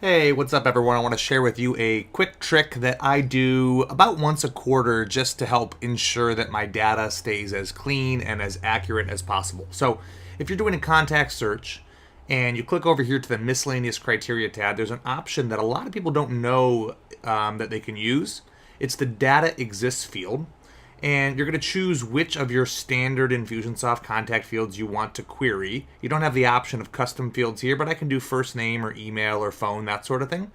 Hey, what's up everyone? I want to share with you a quick trick that I do about once a quarter just to help ensure that my data stays as clean and as accurate as possible. So if you're doing a contact search and you click over here to the miscellaneous criteria tab, there's an option that a lot of people don't know that they can use. It's the data exists field. And you're going to choose which of your standard Infusionsoft contact fields you want to query. You don't have the option of custom fields here, but I can do first name or email or phone, that sort of thing.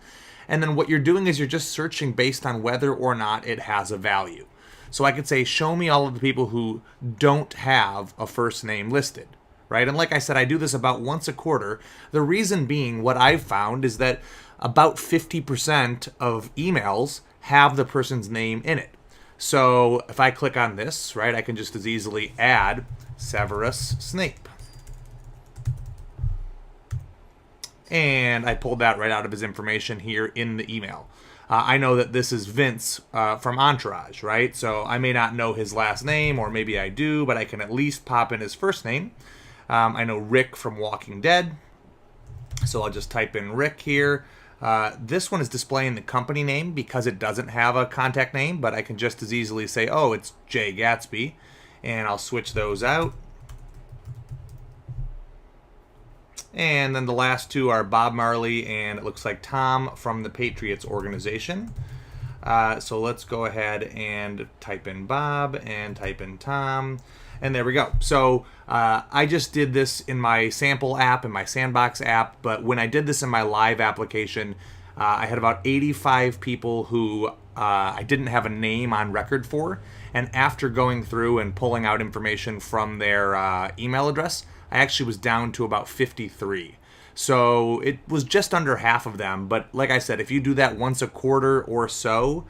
And then what you're doing is you're just searching based on whether or not it has a value. So I could say, show me all of the people who don't have a first name listed, right? And like I said, I do this about once a quarter. The reason being, what I've found is that about 50% of emails have the person's name in it. So if I click on this, right, I can just as easily add Severus Snape. And I pulled that right out of his information here in the email. I know that this is Vince from Entourage, right? So I may not know his last name, or maybe I do, but I can at least pop in his first name. I know Rick from Walking Dead. So I'll just type in Rick here. This one is displaying the company name because it doesn't have a contact name, but I can just as easily say, oh, it's Jay Gatsby, and I'll switch those out. And then the last two are Bob Marley, and it looks like Tom from the Patriots organization. So let's go ahead and type in Bob and type in Tom. And there we go. So I just did this in my sample app, in my sandbox app, but when I did this in my live application, I had about 85 people who I didn't have a name on record for. And after going through and pulling out information from their email address, I actually was down to about 53. So it was just under half of them. But like I said, if you do that once a quarter or so,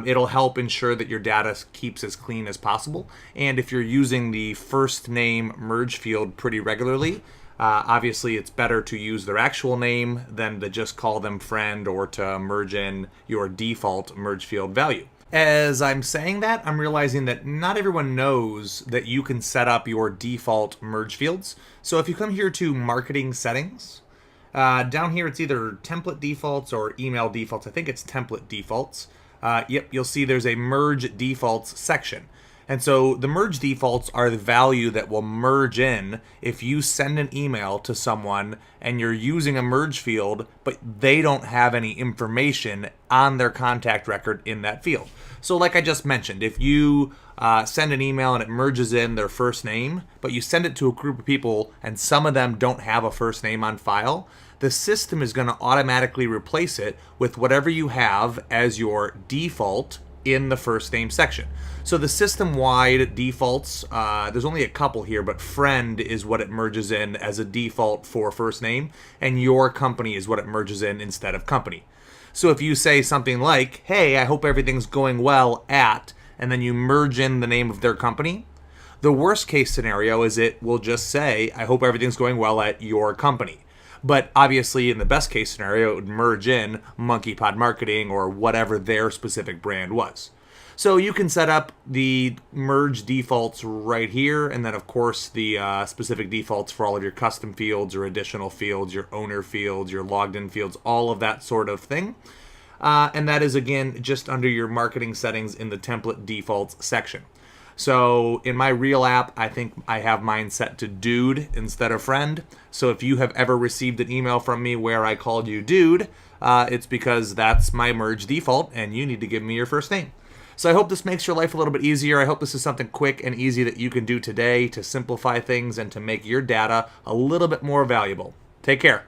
it'll help ensure that your data keeps as clean as possible. And if you're using the first name merge field pretty regularly, obviously it's better to use their actual name than to just call them friend or to merge in your default merge field value. As I'm saying that, I'm realizing that not everyone knows that you can set up your default merge fields. So if you come here to marketing settings, down here it's either template defaults or email defaults. I think it's template defaults. Yep, you'll see there's a merge defaults section. And so the merge defaults are the value that will merge in if you send an email to someone and you're using a merge field, but they don't have any information on their contact record in that field. So like I just mentioned, if you send an email and it merges in their first name, but you send it to a group of people and some of them don't have a first name on file, the system is going to automatically replace it with whatever you have as your default in the first name section. So the system-wide defaults, there's only a couple here, but friend is what it merges in as a default for first name, and your company is what it merges in instead of company. So if you say something like, hey, I hope everything's going well at, and then you merge in the name of their company, the worst case scenario is it will just say, I hope everything's going well at your company. But obviously, in the best case scenario, it would merge in Monkey Pod Marketing or whatever their specific brand was. So you can set up the merge defaults right here, and then of course the specific defaults for all of your custom fields or additional fields, your owner fields, your logged in fields, all of that sort of thing. And that is, again, just under your marketing settings in the template defaults section. So in my real app, I think I have mine set to dude instead of friend. So if you have ever received an email from me where I called you dude, it's because that's my merge default and you need to give me your first name. So I hope this makes your life a little bit easier. I hope this is something quick and easy that you can do today to simplify things and to make your data a little bit more valuable. Take care.